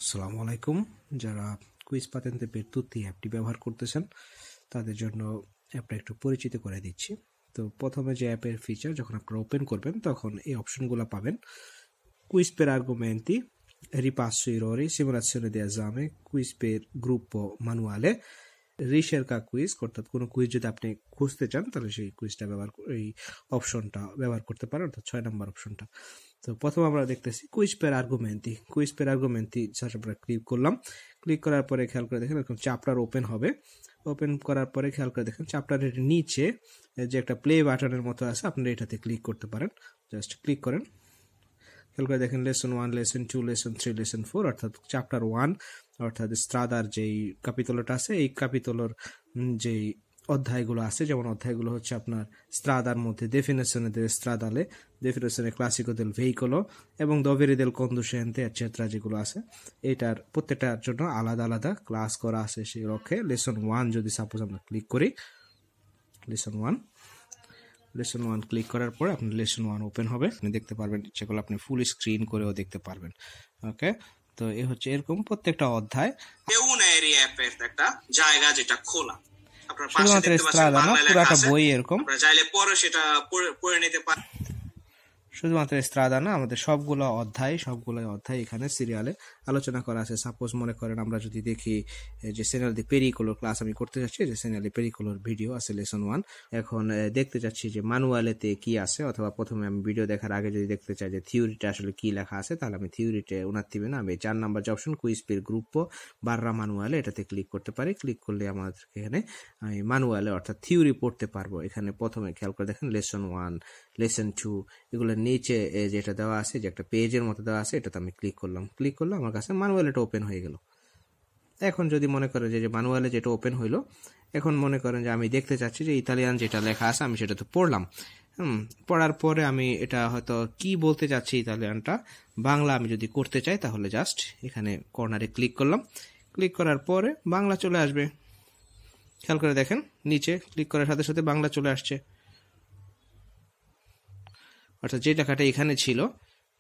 আসসালামু আলাইকুম। যারা কুইজ পাতেন্তে পের তুতি অ্যাপটি ব্যবহার করতেছেন তাদের জন্য অ্যাপটা একটু পরিচিত করে দিচ্ছি। তো প্রথমে যে অ্যাপের ফিচার যখন আপনারা ওপেন করবেন তখন এই অপশনগুলো পাবেন। Quiz per argomenti, ripasso errori, simulazione di esame, quiz per gruppo manuale, রিসেরকা কুইজ, অর্থাৎ কোনো কুইজ যদি আপনি খুঁজতে চান তাহলে সেই কুইজটা এই অপশনটা ব্যবহার করতে পারেন, অর্থাৎ 6 নম্বর অপশনটা। তো প্রথম আমরা দেখতেছি কুইজ পের আর্গুমেন্টি। কুইজ পের আর্গুমেন্টি আমরা ক্লিক করলাম। ক্লিক করার পরে খেয়াল করে দেখেন এরকম চ্যাপ্টার ওপেন হবে। ওপেন করার পরে খেয়াল করে দেখেন চ্যাপ্টারের নিচে যে একটা প্লে বাটনের মতো আছে, আপনারা এটাতে ক্লিক করতে পারেন। জাস্ট ক্লিক করেন। খেয়াল করে দেখেন লেসন 1, লেসন 2, লেসন 3, লেসন 4, অর্থাৎ চ্যাপ্টার 1 অর্থাৎ স্ত্রাদার যেই কাপিতলটা আছে এই কাপিতলর যেই অধ্যায়গুলো আছে, যেমন অধ্যায়গুলো হচ্ছে আপনার স্ত্রাদার মধ্যে definizione delle stradale, definizione classico del veicolo এবং doveri del conducente এটসেট্রা যেগুলো আছে এটার প্রত্যেকটার জন্য আলাদা আলাদা ক্লাস করা আছে। সেই লক্ষ্যে লেসন 1 যদি সাপোজ আমরা ক্লিক করি, লেসন 1 ক্লিক করার পরে আপনার লেসন 1 ওপেন হবে। আপনি দেখতে পারবেন, সেগুলো আপনি ফুল স্ক্রিন করেও দেখতে পারবেন। ওকে, তো এই হচ্ছে এরকম প্রত্যেকটা অধ্যায়। একটা জায়গা যেটা খোলা, আপনার পাশে শুধুমাত্র দেখতে পাচ্ছেন স্ত্রাদা না, বাংলা লেখা পুরাটা আছে, বই এরকম। আপনারা চাইলে পরে সেটা পড়ে নিতে পারেন। শুধুমাত্র স্ত্রাদা না, আমাদের সবগুলো অধ্যায় এখানে সিরিয়ালে আলোচনা করা আছে। সাপোজ মনে করেন আমরা যদি দেখি যে সেনাল দি পেরিকোলোর ক্লাস আমি করতে যাচ্ছি, যে সেনাল দি পেরিকোলোর ভিডিও আছে লেসন 1। এখন দেখতে চাচ্ছি যে ম্যানুয়ালেতে কি আছে, অথবা প্রথমে আমি ভিডিও দেখার আগে যদি দেখতে চাই যে থিওরিটা আসলে কি লেখা আছে, তাহলে আমি থিওরিতে উনাত্তিবে না, আমি 4 নাম্বার যে অপশন কুইজ পের গ্রুপো বাররা ম্যানুয়ালে এটাতে ক্লিক করতে পারি। ক্লিক করলে আমাদের এখানে আমি ম্যানুয়ালে অর্থাৎ থিওরি পড়তে পারবো। এখানে প্রথমে খেয়াল করে দেখেন লেসন 1, লেসন 2, এগুলোর নিচে যেটা দেওয়া আছে, যে একটা পেজের মতো দেওয়া আছে, এটাতে আমি ক্লিক করলাম আমার কাছে ম্যানুয়াল এটা ওপেন হয়ে গেল। এখন যদি মনে করেন যে ম্যানুয়ালে যেটা ওপেন হইলো, এখন মনে করেন যে আমি দেখতে চাচ্ছি যে ইতালিয়ান যেটা লেখা আছে আমি সেটা তো পড়লাম। পড়ার পরে আমি এটা হয়তো কি বলতে চাচ্ছি ইতালিয়ানটা বাংলা আমি যদি করতে চাই, তাহলে জাস্ট এখানে কর্নারে ক্লিক করলাম। ক্লিক করার পরে বাংলা চলে আসবে। খেয়াল করে দেখেন নিচে ক্লিক করার সাথে সাথে বাংলা চলে আসছে। অর্থাৎ যে লেখাটা এখানে ছিল,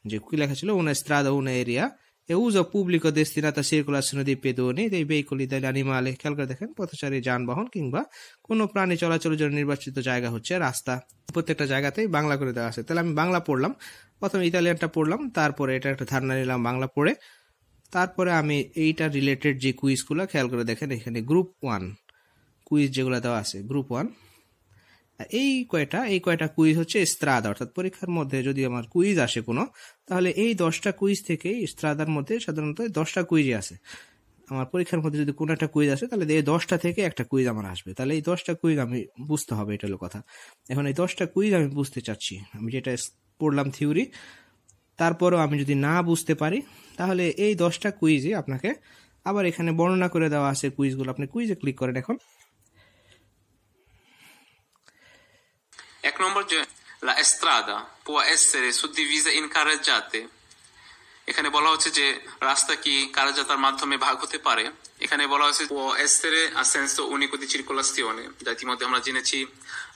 যে কি লেখা ছিল, una strada una area e uso pubblico destinata a circolazione dei pedoni dei veicoli degli animali। খেয়াল করে দেখেন পথচারী যানবাহন কিংবা কোনো প্রাণী চলাচলের জন্য নির্বাচিত জায়গা হচ্ছে রাস্তা। প্রত্যেকটা জায়গাতেই বাংলা করে দেওয়া আছে। তাহলে আমি বাংলা পড়লাম, প্রথমে ইতালিয়ানটা পড়লাম, তারপরে এটা একটা ধারণা নিলাম বাংলা পড়ে। তারপরে আমি এইটা রিলেটেড যে কুইজগুলো খেয়াল করে দেখেন এখানে গ্রুপ 1 কুইজ যেগুলো দেওয়া আছে, গ্রুপ 1 এই কয়টা কুইজ হচ্ছে স্ত্রাদা, অর্থাৎ পরীক্ষার মধ্যে যদি আমার কুইজ আসে কোনো, তাহলে এই 10টা কুইজ থেকে স্ত্রাদার মধ্যে সাধারণত 10টা কুইজই আছে। আমার পরীক্ষার মধ্যে যদি কোনো একটা কুইজ আসে তাহলে এই 10টা থেকে একটা কুইজ আমার আসবে। তাহলে এই 10টা কুইজ আমি বুঝতে হবে, এটা হলো কথা। এখন এই 10টা কুইজ আমি বুঝতে চাচ্ছি, আমি যেটা পড়লাম থিওরি, তারপরও আমি যদি না বুঝতে পারি তাহলে এই 10টা কুইজই আপনাকে আবার এখানে বর্ণনা করে দেওয়া আছে কুইজগুলো। আপনি কুইজে ক্লিক করেন। এখন এক নম্বর যে la strada può essere suddivisa in carreggiate, এখানে বলা হচ্ছে যে রাস্তা কি কার্যতার মাধ্যমে ভাগ হতে পারে। এখানে বলা হচ্ছে può essere a senso unico di circolazione, যা ইতিমধ্যে আমরা জেনেছি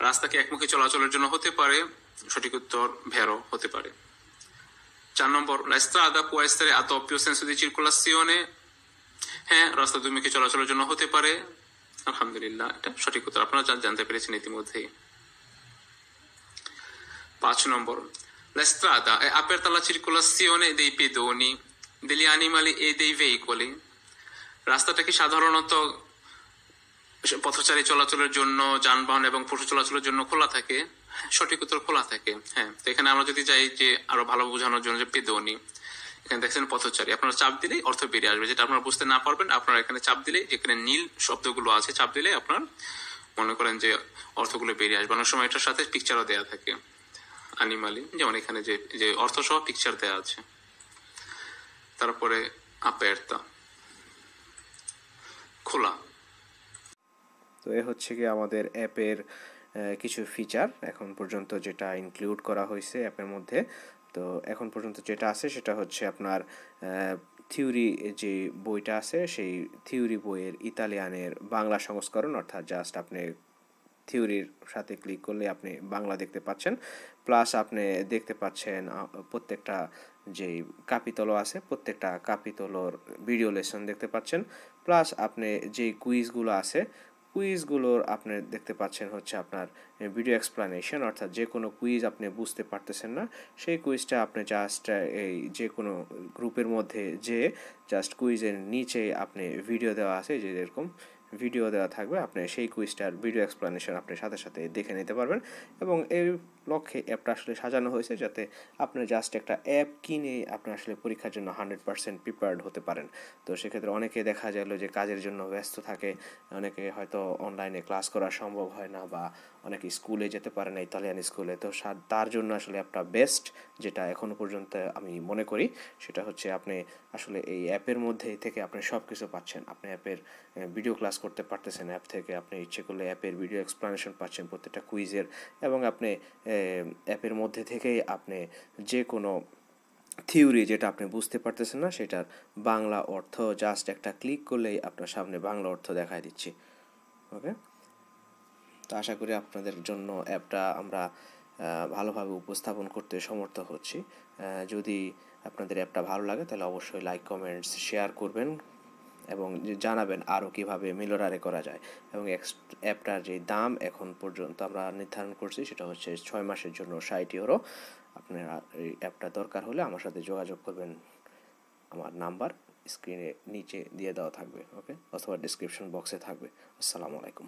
রাস্তা কি একমুখী চলাচলের জন্য হতে পারে। সঠিক উত্তর ভেরো হতে পারে। 4 নম্বর la strada può essere a doppio senso di circolazione, হ্যাঁ রাস্তা দুইমুখী চলাচলের জন্য হতে পারে। আলহামদুলিল্লাহ, এটা সঠিক উত্তর, আপনারা জানতে পেরেছেন ইতিমধ্যেই। 5 নম্বর la strada è aperta alla circolazione dei pedoni, degli animali e dei veicoli, রাস্তাটা কি সাধারণত পথচারী চলাচলের জন্য, যানবাহন এবং পশু চলাচলের জন্য খোলা থাকে। সঠিক উত্তর খোলা থাকে। হ্যাঁ, তো এখানে আমরা যদি যাই যে আরো ভালো বোঝানোর জন্য যে পেদনি, এখানে দেখছেন পথচারী, আপনারা চাপ দিলেই অর্থ বেরিয়ে আসবে। যেটা আপনারা বুঝতে না পারবেন আপনারা এখানে চাপ দিলেই, যেখানে নীল শব্দগুলো আছে চাপ দিলেই আপনার মনে করেন যে অর্থগুলো বেরিয়ে আসবে। অনেক সময় এটার সাথে পিকচারও দেওয়া থাকে অ্যানিমালি, যেমন এখানে যে অর্থ সহ পিকচার দেওয়া আছে। তারপরে aperta, খোলা। তো এ হচ্ছে কি আমাদের অ্যাপের কিছু ফিচার এখন পর্যন্ত যেটা ইনক্লুড করা হয়েছে অ্যাপের মধ্যে। তো এখন পর্যন্ত যেটা আছে সেটা হচ্ছে আপনার থিওরি যে বইটা আছে, সেই থিওরি বইয়ের ইতালিয়ানের বাংলা সংস্করণ, অর্থাৎ জাস্ট আপনি থিওরির সাথে ক্লিক করলে আপনি বাংলা দেখতে পাচ্ছেন, প্লাস আপনি দেখতে পাচ্ছেন প্রত্যেকটা যেই কাপিতল আছে প্রত্যেকটা কাপিতলর ভিডিও লেসন দেখতে পাচ্ছেন, প্লাস আপনি যেই কুইজগুলো আছে কুইজগুলোর আপনি দেখতে পাচ্ছেন হচ্ছে আপনার ভিডিও এক্সপ্লানেশন, অর্থাৎ যে কোনো কুইজ আপনি বুঝতে পারতেছেন না সেই কুইজটা আপনি জাস্ট এই যে কোনো গ্রুপের মধ্যে যে জাস্ট কুইজের নিচে আপনি ভিডিও দেওয়া আছে যে এরকম ভিডিও দেওয়া থাকবে, আপনি সেই কুইজটার ভিডিও এক্সপ্লানেশন আপনি সাথে সাথে দেখে নিতে পারবেন। এবং এই লক্ষ্যে অ্যাপটা আসলে সাজানো হয়েছে যাতে আপনি জাস্ট একটা অ্যাপ কিনে আপনি আসলে পরীক্ষার জন্য 100% প্রিপেয়ার্ড হতে পারেন। তো সেক্ষেত্রে অনেকে দেখা গেল যে কাজের জন্য ব্যস্ত থাকে, অনেকে হয়তো অনলাইনে ক্লাস করা সম্ভব হয় না, বা অনেকে স্কুলে যেতে পারে না, ইতালিয়ান স্কুলে। তো তার জন্য আসলে অ্যাপটা বেস্ট, যেটা এখনও পর্যন্ত আমি মনে করি সেটা হচ্ছে আপনি আসলে এই অ্যাপের মধ্যে থেকে আপনি সব কিছু পাচ্ছেন। আপনি অ্যাপের ভিডিও ক্লাস করতে পারতেছেন, অ্যাপ থেকে আপনি ইচ্ছে করলে অ্যাপের ভিডিও এক্সপ্লানেশন পাচ্ছেন প্রত্যেকটা কুইজের, এবং আপনি অ্যাপের মধ্যে থেকেই আপনি যে কোনো থিওরি যেটা আপনি বুঝতে পারতেছেন না সেটার বাংলা অর্থ জাস্ট একটা ক্লিক করলেই আপনার সামনে বাংলা অর্থ দেখায় দিচ্ছি। ওকে, তো আশা করি আপনাদের জন্য অ্যাপটা আমরা ভালোভাবে উপস্থাপন করতে সমর্থ হচ্ছি। যদি আপনাদের অ্যাপটা ভালো লাগে তাহলে অবশ্যই লাইক, কমেন্টস, শেয়ার করবেন এবং জানাবেন আরও কীভাবে মিররে করা যায়। এবং অ্যাপটার যে দাম এখন পর্যন্ত আমরা নির্ধারণ করছি সেটা হচ্ছে 6 মাসের জন্য 60 ইউরো। আপনারা এই অ্যাপটা দরকার হলে আমার সাথে যোগাযোগ করবেন, আমার নাম্বার স্ক্রিনে নিচে দিয়ে দেওয়া থাকবে, ওকে, অথবা ডিসক্রিপশন বক্সে থাকবে। আসসালামু আলাইকুম।